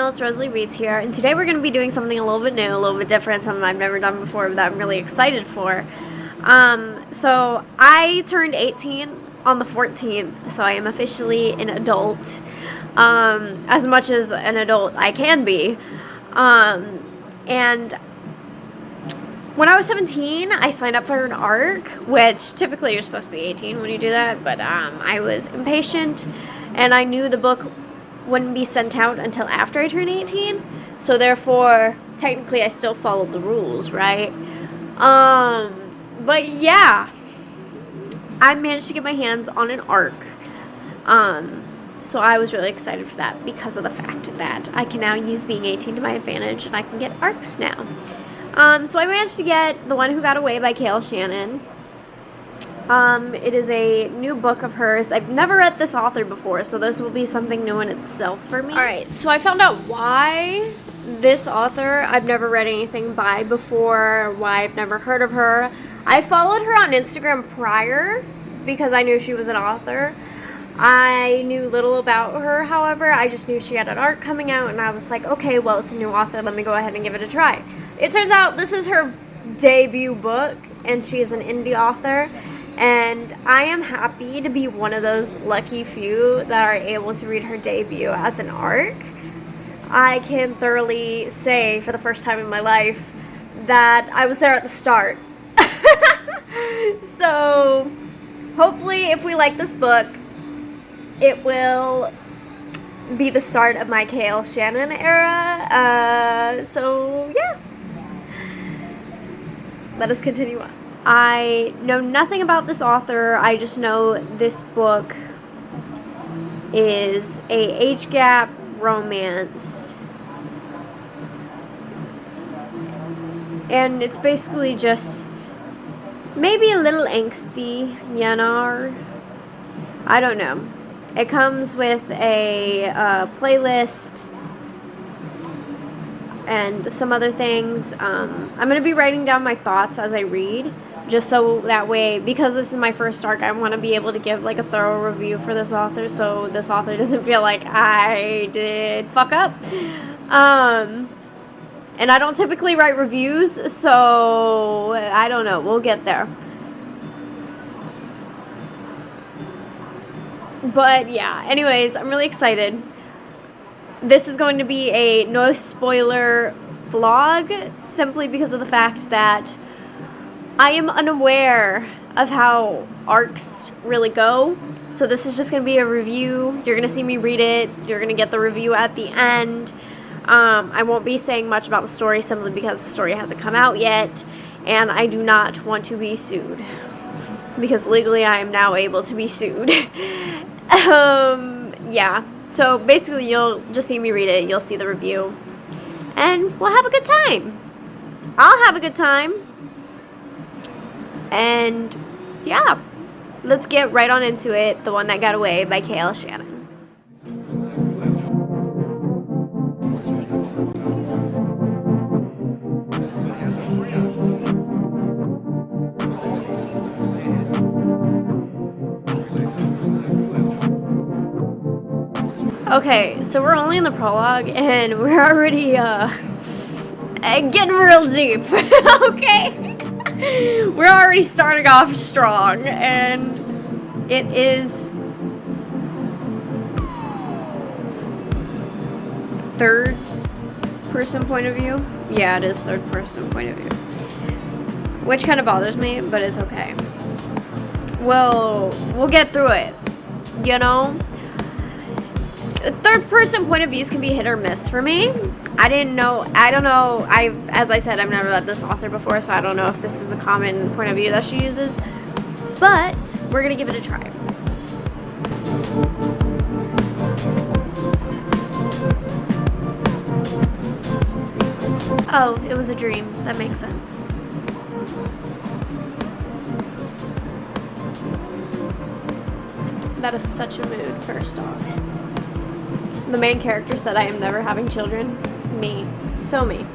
channel. It's Rosalie Reads here, and today we're going to be doing something a little bit new, a little bit different, something I've never done before that I'm really excited for. So I turned 18 on the 14th, so I am officially an adult, as much as an adult I can be. And when I was 17, I signed up for an ARC, which typically you're supposed to be 18 when you do that, but I was impatient, and I knew the book wouldn't be sent out until after I turned 18, so therefore, technically I still followed the rules, right? But yeah, I managed to get my hands on an ARC, so I was really excited for that because of the fact that I can now use being 18 to my advantage, and I can get ARCs now. So I managed to get The One Who Got Away by Shannon. It is a new book of hers. I've never read this author before, so this will be something new in itself for me. Alright, so I found out why this author I've never read anything by before, why I've never heard of her. I followed her on Instagram prior because I knew she was an author. I knew little about her, however. I just knew she had an ARC coming out, and I was like, okay, well, it's a new author. Let me go ahead and give it a try. It turns out this is her debut book, and she is an indie author, and I am happy to be one of those lucky few that are able to read her debut as an ARC. I can thoroughly say for the first time in my life that I was there at the start. So hopefully if we like this book, it will be the start of my Shannon era. So yeah, let us continue on. I know nothing about this author. I just know this book is a age gap romance, and it's basically just maybe a little angsty, you know. I don't know. It comes with a playlist and some other things. I'm going to be writing down my thoughts as I read, just so that way, because this is my first ARC, I want to be able to give like a thorough review for this author, so this author doesn't feel like I did fuck up. And I don't typically write reviews, so I don't know. We'll get there. But yeah, anyways, I'm really excited. This is going to be a no spoiler vlog, simply because of the fact that I am unaware of how ARCs really go. So this is just going to be a review. You're going to see me read it. You're going to get the review at the end. I won't be saying much about the story simply because the story hasn't come out yet, and I do not want to be sued, because legally I am now able to be sued. Yeah, so basically you'll just see me read it, you'll see the review, and we'll have a good time. I'll have a good time. And yeah, let's get right on into it. The One That Got Away by Shannon. Okay, so we're only in the prologue, and we're already, getting real deep, okay? We're already starting off strong, and it is third person point of view. Yeah, it is third person point of view, which kind of bothers me, but it's okay. We'll get through it, you know? Third person point of views can be hit or miss for me. I don't know, as I said, I've never read this author before, so I don't know if this is a common point of view that she uses, but we're gonna give it a try. Oh, it was a dream. That makes sense. That is such a mood, first off. The main character said I am never having children. Me. So me.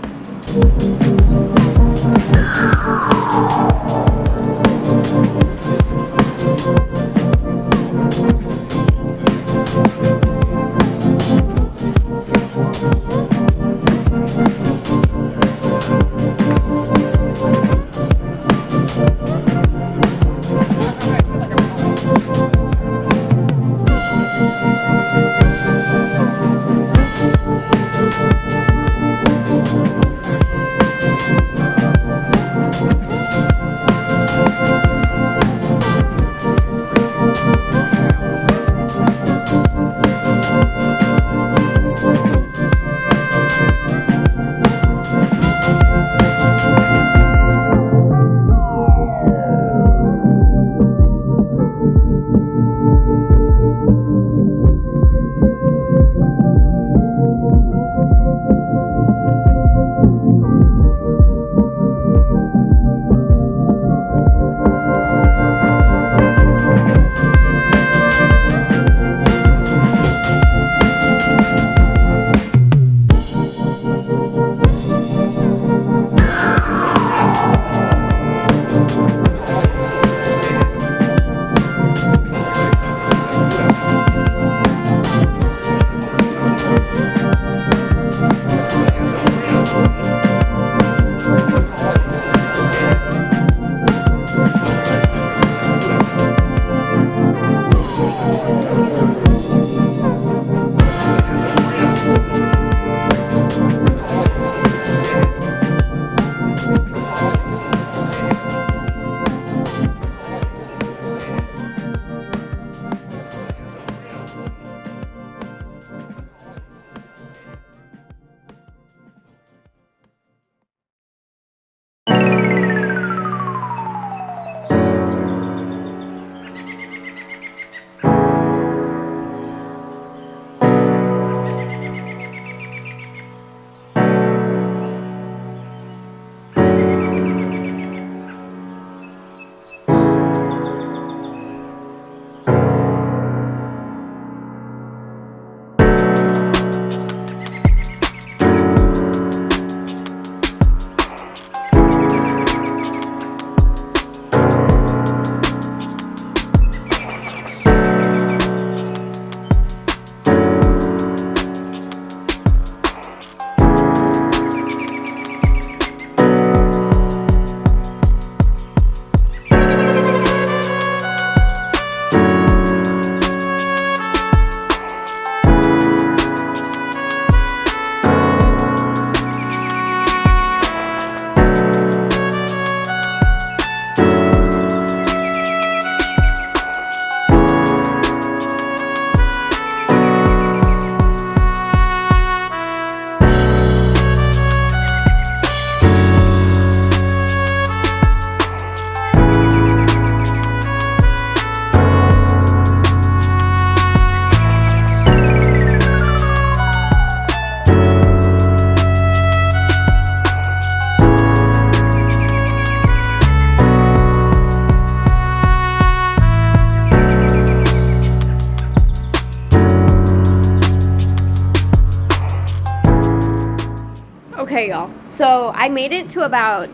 Okay, y'all. So I made it to about,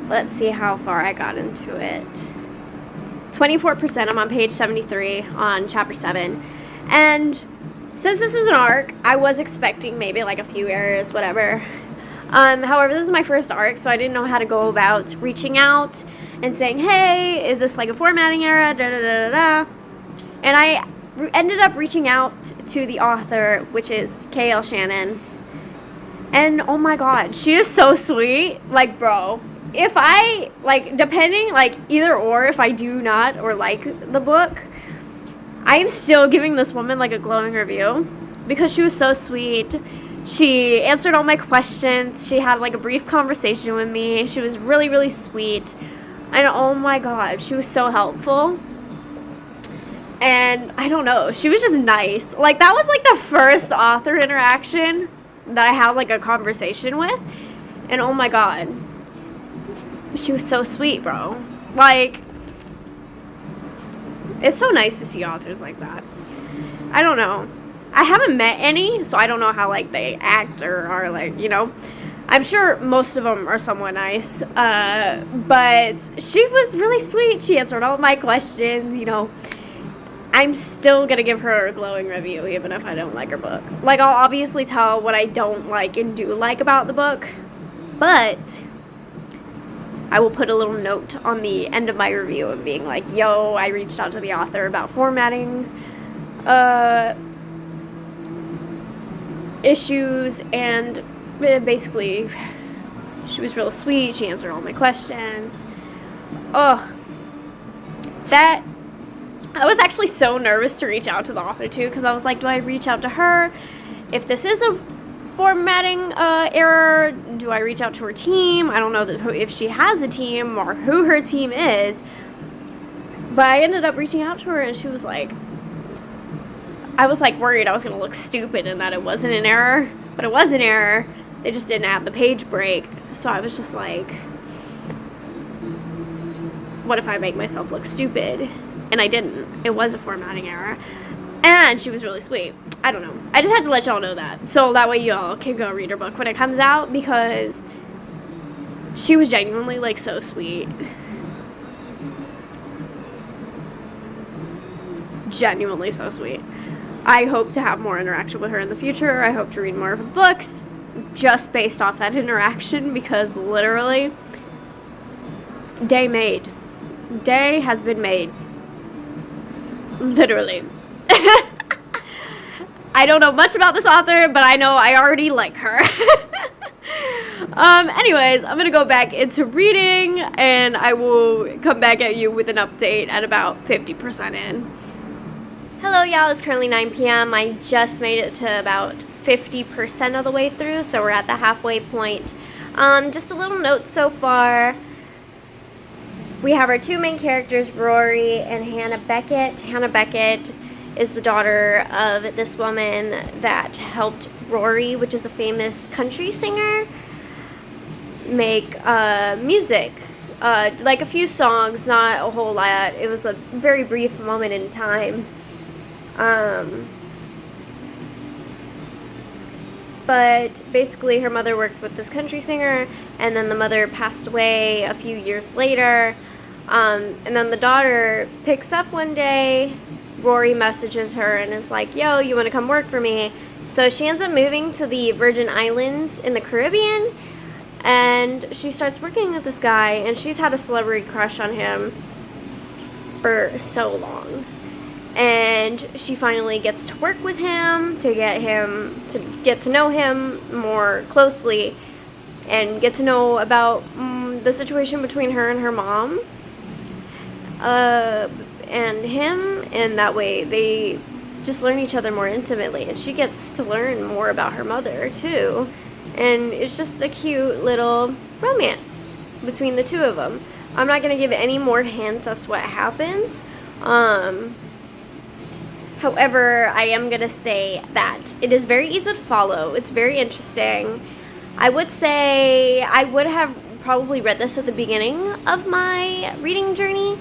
let's see how far I got into it. 24%. I'm on page 73 on chapter 7. And since this is an arc, I was expecting maybe like a few errors, whatever. However, this is my first arc, so I didn't know how to go about reaching out and saying, hey, is this like a formatting error? Da da da da da. And I ended up reaching out to the author, which is Shannon. And oh my god, she is so sweet. Like, bro, if I, like, depending, like, either or, if I do not or like the book, I am still giving this woman, like, a glowing review because she was so sweet. She answered all my questions. She had, like, a brief conversation with me. She was really, really sweet. And oh my god, she was so helpful. And I don't know, she was just nice. Like, that was, like, the first author interaction that I had, like, a conversation with. And oh my god, she was so sweet, bro. Like, it's so nice to see authors like that. I don't know. I haven't met any, so I don't know how, like, they act or are, like, you know. I'm sure most of them are somewhat nice. But she was really sweet. She answered all my questions, you know. I'm still going to give her a glowing review, even if I don't like her book. Like, I'll obviously tell what I don't like and do like about the book. But I will put a little note on the end of my review of being like, yo, I reached out to the author about formatting issues, and basically she was real sweet. She answered all my questions. Oh, that, I was actually so nervous to reach out to the author too, because I was like, do I reach out to her if this is a formatting error? Do I reach out to her team? I don't know if she has a team or who her team is. But I ended up reaching out to her, and she was like, I was like worried I was going to look stupid and that it wasn't an error, but it was an error. They just didn't add the page break. So I was just like, what if I make myself look stupid? And I didn't. It was a formatting error. And she was really sweet. I don't know. I just had to let y'all know that. So that way y'all can go read her book when it comes out, because She was genuinely, like, so sweet. Genuinely so sweet. I hope to have more interaction with her in the future. I hope to read more of her books just based off that interaction, because literally, day made. Day has been made. Literally. I don't know much about this author, but I know I already like her. Anyways, I'm gonna go back into reading, and I will come back at you with an update at about 50% in. Hello, y'all. It's currently 9 p.m. I just made it to about 50% of the way through, so we're at the halfway point. Just a little note so far. We have our two main characters, Rory and Hannah Beckett. Hannah Beckett is the daughter of this woman that helped Rory, which is a famous country singer, make music. Like a few songs, not a whole lot. It was a very brief moment in time. But basically her mother worked with this country singer, and then the mother passed away a few years later. And then the daughter picks up one day. Rory messages her and is like, yo, you want to come work for me? So she ends up moving to the Virgin Islands in the Caribbean, and she starts working with this guy, and she's had a celebrity crush on him for so long. And she finally gets to work with him to get to know him more closely and get to know about the situation between her and her mom and him, and that way they just learn each other more intimately, and she gets to learn more about her mother too, and it's just a cute little romance between the two of them. I'm not going to give any more hints as to what happens. However, I am going to say that it is very easy to follow. It's very interesting. I would say I would have probably read this at the beginning of my reading journey.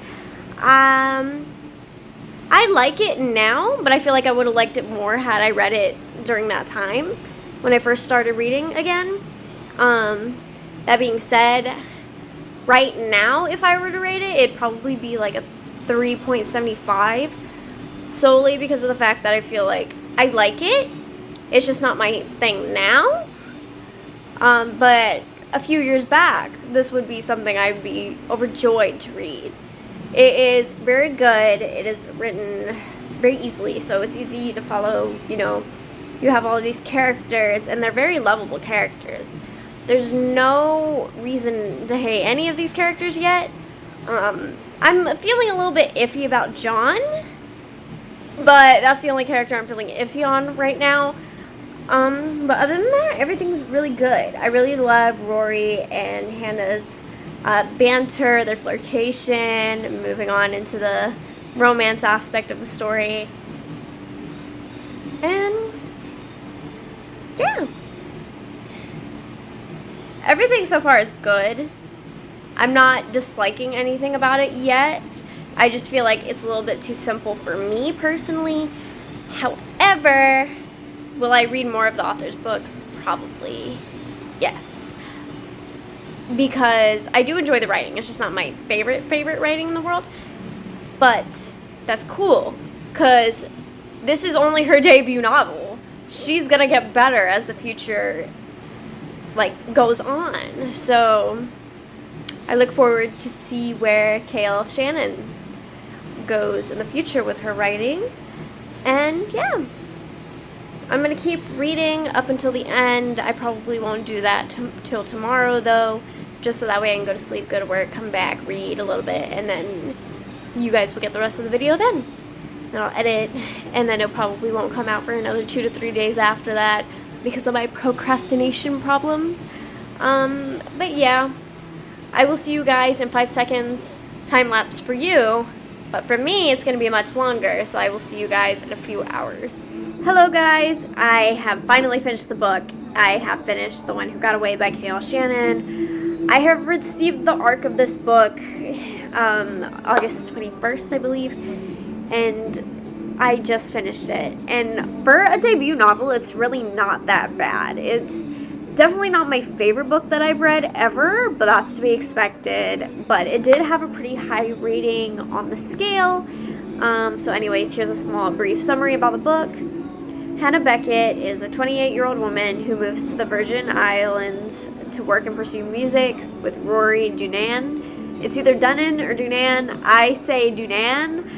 I like it now, but I feel like I would have liked it more had I read it during that time when I first started reading again. That being said, right now, if I were to rate it, it'd probably be like a 3.75. Solely because of the fact that I feel like I like it. It's just not my thing now. But a few years back, this would be something I'd be overjoyed to read. It is very good. It is written very easily, so it's easy to follow. You know, you have all these characters, and they're very lovable characters. There's no reason to hate any of these characters yet. I'm feeling a little bit iffy about John. But that's the only character I'm feeling iffy on right now. But other than that, everything's really good. I really love Rory and Hannah's banter, their flirtation, moving on into the romance aspect of the story. And yeah. Everything so far is good. I'm not disliking anything about it yet. I just feel like it's a little bit too simple for me personally. However, will I read more of the author's books? Probably yes. Because I do enjoy the writing. It's just not my favorite writing in the world. But that's cool. Because this is only her debut novel. She's going to get better as the future goes on. So I look forward to see where Shannon goes in the future with her writing. And yeah, I'm gonna keep reading up until the end. I probably won't do that till tomorrow though, just so that way I can go to sleep, go to work, come back, read a little bit, and then you guys will get the rest of the video then. And I'll edit, and then it probably won't come out for another 2 to 3 days after that because of my procrastination problems. But yeah, I will see you guys in 5 seconds time lapse for you. But for me, it's going to be much longer, so I will see you guys in a few hours. Hello guys, I have finally finished the book. I have finished The One Who Got Away by Shannon. I have received the arc of this book August 21st, I believe, and I just finished it. And for a debut novel, it's really not that bad. It's Definitely not my favorite book that I've read ever, but that's to be expected. But it did have a pretty high rating on the scale. So anyways, here's a small brief summary about the book. Hannah Beckett is a 28-year-old woman who moves to the Virgin Islands to work and pursue music with Rory Dunan. It's either Dunnan or Dunan. I say Dunan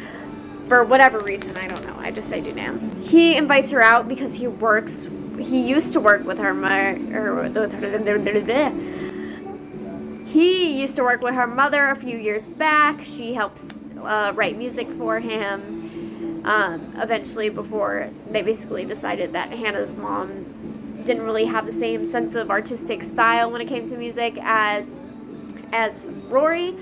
for whatever reason. I don't know. I just say Dunan. He invites her out because he used to work with her He used to work with her mother a few years back. She helps write music for him. Eventually, before they basically decided that Hannah's mom didn't really have the same sense of artistic style when it came to music as Rory,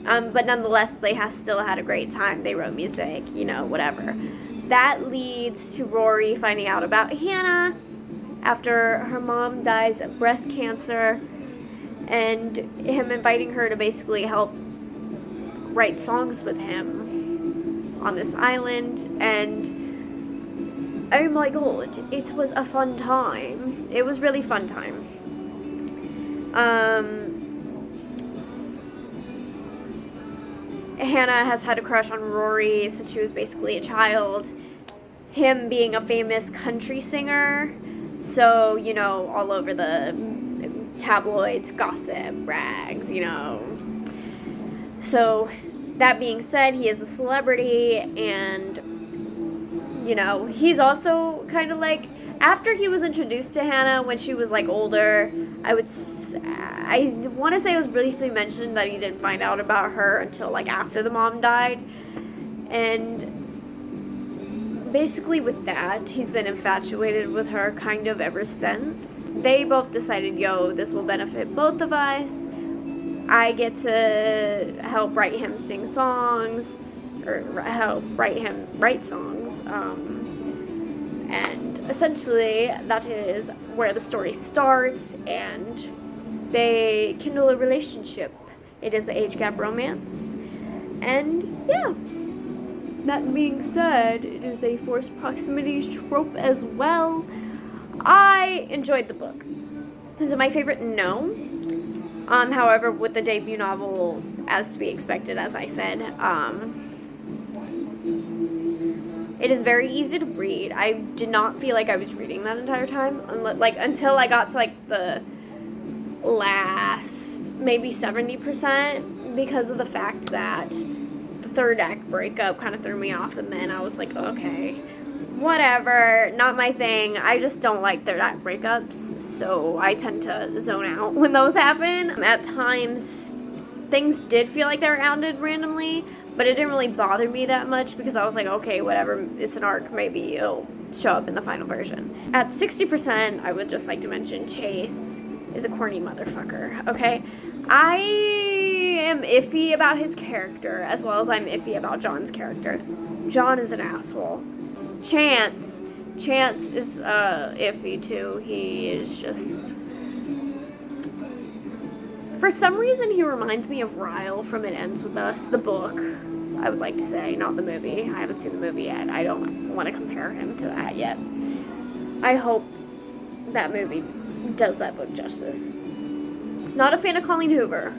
but nonetheless they still had a great time. They wrote music, whatever. That leads to Rory finding out about Hannah after her mom dies of breast cancer, and him inviting her to basically help write songs with him on this island. And oh my god, it was a fun time. It was really fun time. Hannah has had a crush on Rory since she was basically a child. Him being a famous country singer, so, all over the tabloids, gossip, rags, So, that being said, he is a celebrity, and, he's also kind of like, after he was introduced to Hannah when she was, older, I want to say it was briefly mentioned that he didn't find out about her until, after the mom died, and basically with that, he's been infatuated with her kind of ever since. They both decided, this will benefit both of us. I get to help write him sing songs, or help him write songs, and essentially that is where the story starts, and they kindle a relationship. It is the age gap romance, and yeah. That being said, it is a forced proximity trope as well. I enjoyed the book. Is it my favorite? No. However, with the debut novel, as to be expected, as I said, it is very easy to read. I did not feel like I was reading that entire time, until I got to the last maybe 70%, because of the fact that the third act breakup kind of threw me off, and then I was like, okay, whatever, not my thing. I just don't like third act breakups, so I tend to zone out when those happen. At times, things did feel like they were ended randomly, but it didn't really bother me that much because I was like, okay, whatever, it's an arc, maybe it'll show up in the final version. At 60%, I would just like to mention Chase is a corny motherfucker, okay? I am iffy about his character as well as I'm iffy about John's character. John is an asshole. Chance is iffy too. He is just... For some reason, he reminds me of Ryle from It Ends With Us, the book, I would like to say, not the movie. I haven't seen the movie yet. I don't want to compare him to that yet. I hope that movie does that book justice. Not a fan of Colleen Hoover,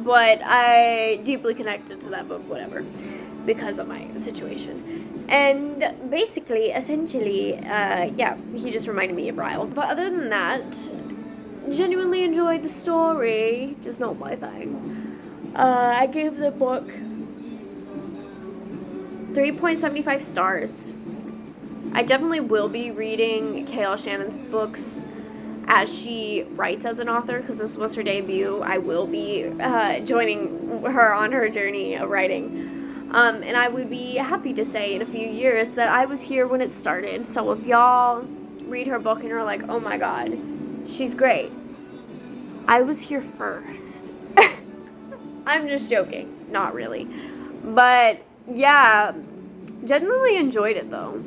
but I deeply connected to that book, whatever, because of my situation. And basically, essentially, yeah, he just reminded me of Ryle. But other than that, genuinely enjoyed the story, just not my thing. I gave the book 3.75 stars. I definitely will be reading K.L. Shannon's books as she writes as an author, because this was her debut. I will be joining her on her journey of writing. And I would be happy to say in a few years that I was here when it started. So if y'all read her book and are like, oh my god, she's great, I was here first. I'm just joking. Not really. But yeah, genuinely enjoyed it though.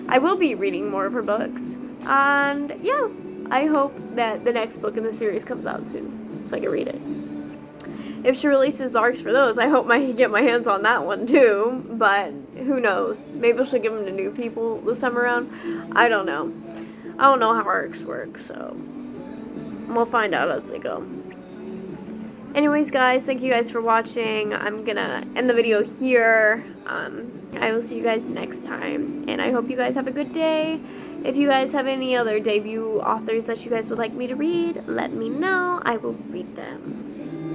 I will be reading more of her books. And yeah, I hope that the next book in the series comes out soon so I can read it. If she releases the arcs for those, I hope I can get my hands on that one too. But who knows? Maybe she'll give them to new people this time around. I don't know. I don't know how arcs work, so We'll find out as they go. Anyways, guys, thank you guys for watching. I'm gonna end the video here. I will see you guys next time, and I hope you guys have a good day. If you guys have any other debut authors that you guys would like me to read, let me know. I will read them.